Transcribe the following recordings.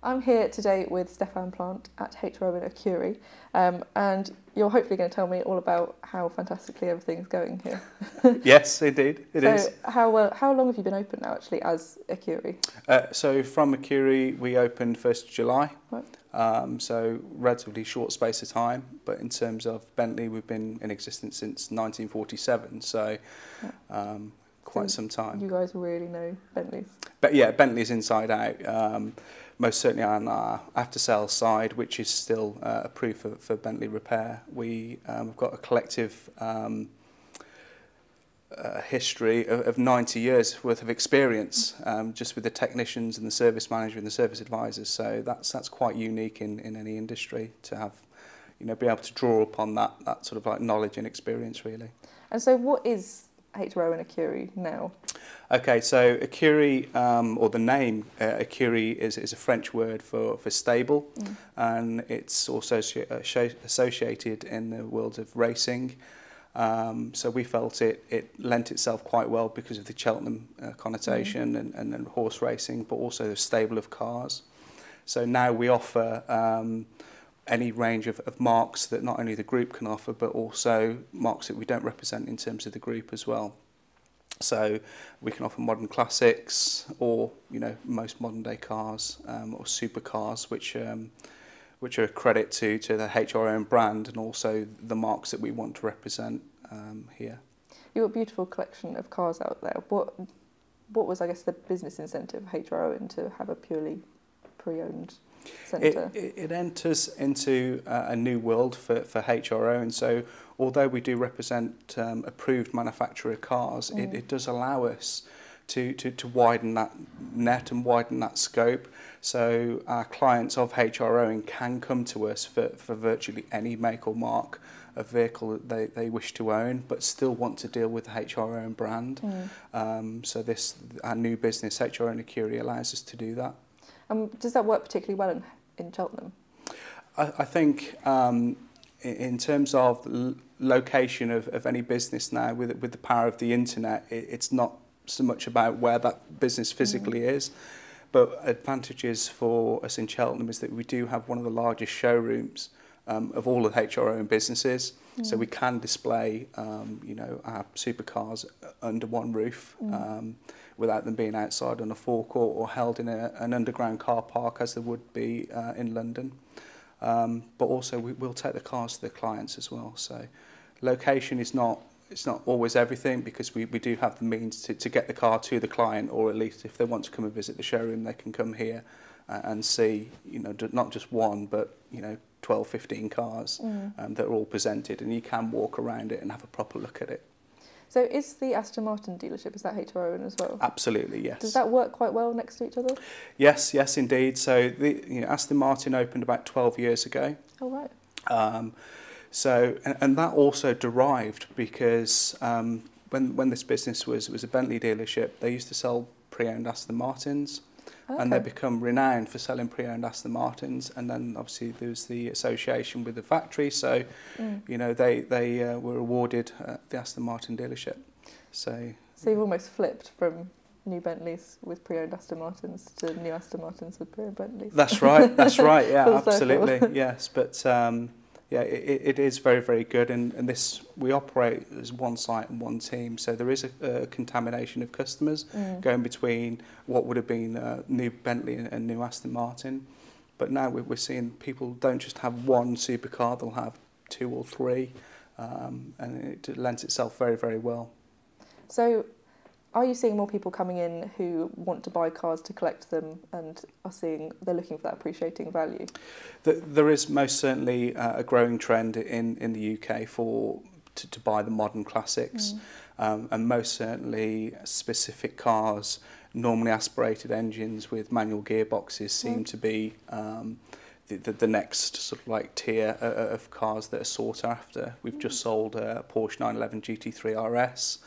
I'm here today with Stephan Plant at HR Owen Ecurie, and you're hopefully going to tell me all about how fantastically everything's going here. Yes, indeed, it is. So how long have you been open now, actually, as Ecurie? So from Ecurie, we opened 1st of July, Right. so relatively short space of time, but in terms of Bentley, we've been in existence since 1947, so quite some time. You guys really know Bentleys. But yeah, Bentley's inside out. Most certainly on our after-sales side, which is still approved for Bentley repair. We've got a collective history of 90 years worth of experience just with the technicians and the service manager and the service advisors. So that's quite unique in any industry to have, be able to draw upon that sort of like knowledge and experience really. And so what is HR Owen Ecurie now? Okay, so Ecurie, or the name Ecurie is a French word for stable, and it's also associated in the world of racing. So we felt it lent itself quite well because of the Cheltenham connotation and horse racing, but also the stable of cars. So now we offer any range of marques that not only the group can offer, but also marques that we don't represent in terms of the group as well. So we can offer modern classics, or most modern day cars, or supercars, which are a credit to the HR Owen brand and also the marques that we want to represent here. You've got a beautiful collection of cars out there. What was, I guess, the business incentive of HR Owen to have a purely pre-owned centre? It enters into a new world for HR Owen. So although we do represent approved manufacturer cars, it does allow us to widen that net and widen that scope. So our clients of HR Owen can come to us for virtually any make or mark of vehicle that they wish to own, but still want to deal with the HR Owen brand. So our new business, HR Owen Ecurie, allows us to do that. Does that work particularly well in Cheltenham? I think in terms of location of any business now, with the power of the internet, it's not so much about where that business physically is, but advantages for us in Cheltenham is that we do have one of the largest showrooms of all of HR Owen businesses, so we can display our supercars under one roof without them being outside on a forecourt or held in an underground car park as there would be in London. But also we'll take the cars to the clients as well. So location is not always everything, because we do have the means to get the car to the client, or at least if they want to come and visit the showroom, they can come here and see not just one but 12, 15 cars that are all presented, and you can walk around it and have a proper look at it. So is the Aston Martin dealership, is that HR Owen as well? Absolutely, yes. Does that work quite well next to each other? Yes, indeed. So the Aston Martin opened about 12 years ago. Oh, right. So and that also derived because when this business was a Bentley dealership, they used to sell pre-owned Aston Martins. Okay. And they become renowned for selling pre-owned Aston Martins, and then obviously there's the association with the factory, so they were awarded the Aston Martin dealership. So you've almost flipped from new Bentleys with pre-owned Aston Martins to new Aston Martins with pre-owned Bentleys. That's right, yeah, Full absolutely, circle. yes, but yeah, it is very, very good, and we operate as one site and one team, so there is a contamination of customers going between what would have been new Bentley and new Aston Martin, but now we're seeing people don't just have one supercar, they'll have two or three, and it lends itself very, very well. So are you seeing more people coming in who want to buy cars to collect them and they're looking for that appreciating value? There is most certainly a growing trend in the UK to buy the modern classics, and most certainly specific cars, normally aspirated engines with manual gearboxes seem to be the next sort of like tier of cars that are sought after. We've just sold a Porsche 911 GT3 RS,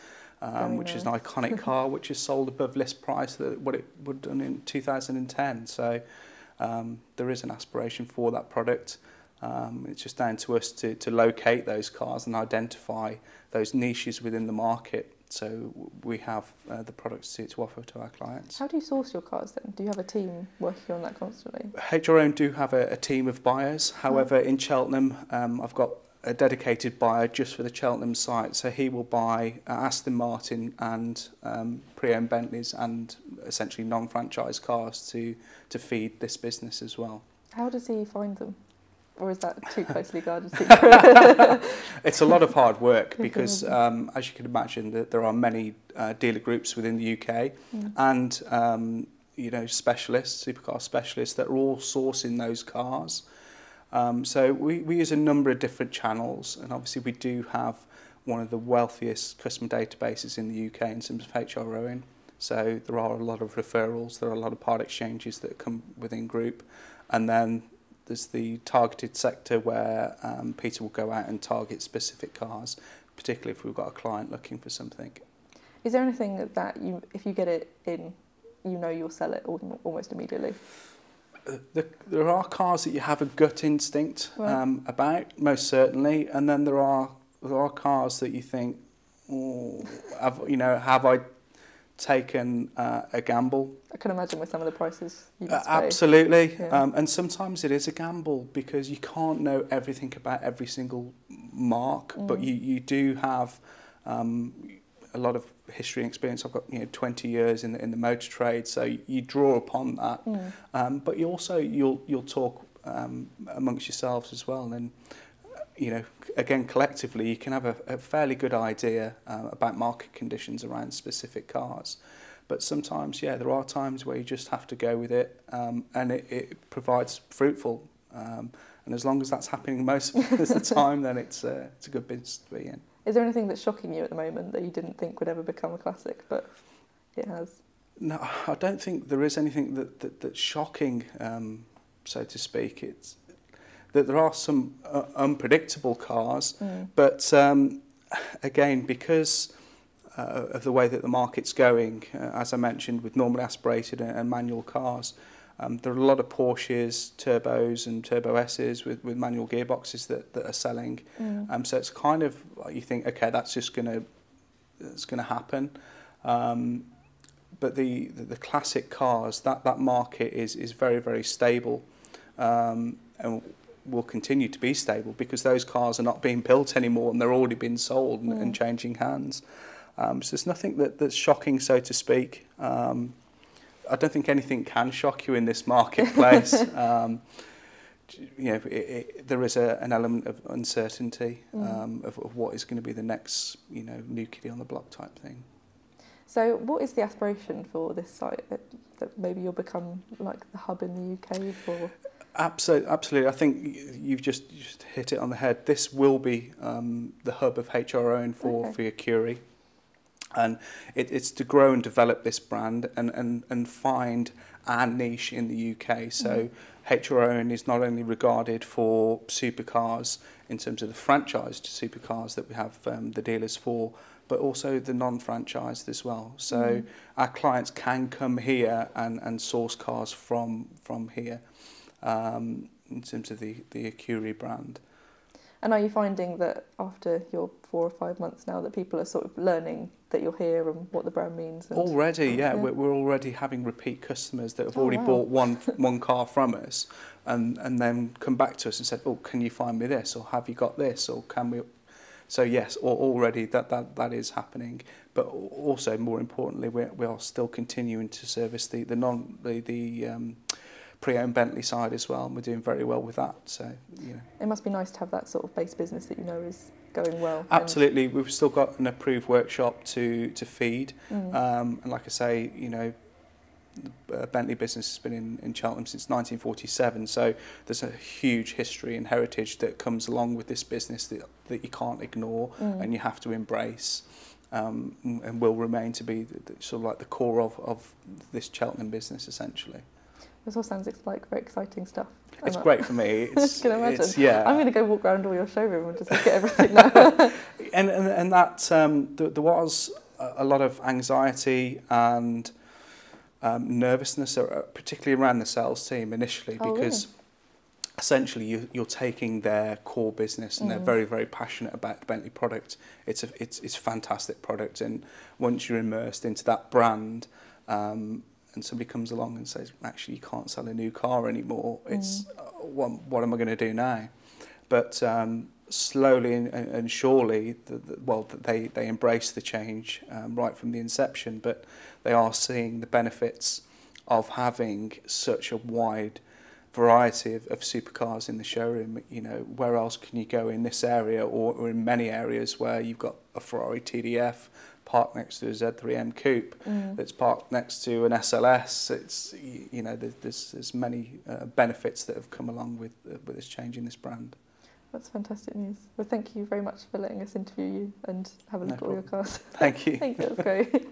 which is an iconic car, which is sold above list price what it would have done in 2010. So there is an aspiration for that product. It's just down to us to locate those cars and identify those niches within the market so we have the products to offer to our clients. How do you source your cars then? Do you have a team working on that constantly? HR Owen do have a team of buyers. However, in Cheltenham, I've got a dedicated buyer just for the Cheltenham site. So he will buy Aston Martin and pre-owned Bentleys and essentially non-franchise cars to feed this business as well. How does he find them? Or is that too closely guarded secret? It's a lot of hard work because, as you can imagine, there are many dealer groups within the UK and specialists, supercar specialists that are all sourcing those cars. So we use a number of different channels, and obviously we do have one of the wealthiest customer databases in the UK in terms of HR Owen. So there are a lot of referrals, there are a lot of part exchanges that come within group, and then there's the targeted sector where Peter will go out and target specific cars, particularly if we've got a client looking for something. Is there anything that if you get it in, you'll sell it almost immediately? There are cars that you have a gut instinct about, most certainly, and then there are cars that you think, have I taken a gamble? I can imagine with some of the prices you must pay. Absolutely, yeah. And sometimes it is a gamble because you can't know everything about every single mark, but you do have a lot of history and experience. I've got 20 years in the motor trade, so you draw upon that. But you'll talk amongst yourselves as well, and again collectively you can have a fairly good idea about market conditions around specific cars. But sometimes, there are times where you just have to go with it, and it provides fruitful. And as long as that's happening most of the time, then it's a good business to be in. Is there anything that's shocking you at the moment that you didn't think would ever become a classic, but it has? No, I don't think there is anything that's shocking, so to speak. It's that there are some unpredictable cars, but again, because of the way that the market's going, as I mentioned, with normally aspirated and manual cars, there are a lot of Porsches, turbos and Turbo S's with manual gearboxes that are selling. So it's kind of like you think, okay, that's just gonna happen. But the classic cars, that market is very, very stable, and will continue to be stable because those cars are not being built anymore and they're already been sold and changing hands. So there's nothing that's shocking, so to speak. I don't think anything can shock you in this marketplace. There is an element of uncertainty of what is going to be the next, new kiddie on the block type thing. So what is the aspiration for this site? That maybe you'll become like the hub in the UK for? Absolutely. I think you've just hit it on the head. This will be the hub of HR Owen for Ecurie. And it's to grow and develop this brand and find our niche in the UK. So HR Owen is not only regarded for supercars in terms of the franchised supercars that we have the dealers for, but also the non-franchised as well. So our clients can come here and source cars from here in terms of the Ecurie brand. And are you finding that after your 4 or 5 months now that people are sort of learning that you're here and what the brand means? And already, we're already having repeat customers that have already bought one car from us and then come back to us and said, oh, can you find me this? Or have you got this? Or can we? So yes, already that is happening. But also, more importantly, we are still continuing to service the pre-owned Bentley side as well, and we're doing very well with that. So it must be nice to have that sort of base business that is going well. Absolutely, we've still got an approved workshop to feed, and like I say, the Bentley business has been in Cheltenham since 1947. So there's a huge history and heritage that comes along with this business that you can't ignore and you have to embrace. And will remain to be sort of like the core of this Cheltenham business, essentially. This all sounds like very exciting stuff. It's great for me. It's, I can imagine. I'm going to go walk around all your showroom and just look at everything now. and that there was a lot of anxiety and nervousness, particularly around the sales team initially, because essentially you're taking their core business, and they're very, very passionate about the Bentley product. It's a fantastic product, and once you're immersed into that brand, and somebody comes along and says, actually, you can't sell a new car anymore, it's what am I going to do now? But slowly and surely, they embrace the change right from the inception, but they are seeing the benefits of having such a wide variety of supercars in the showroom. You know, where else can you go in this area, or in many areas where you've got a Ferrari TDF parked next to a Z3M coupe that's parked next to an SLS. It's, you know, there's many benefits that have come along with this change in this brand. That's fantastic news. Well, thank you very much for letting us interview you and have a look at all your cars. Thank you. Thank you, that's great.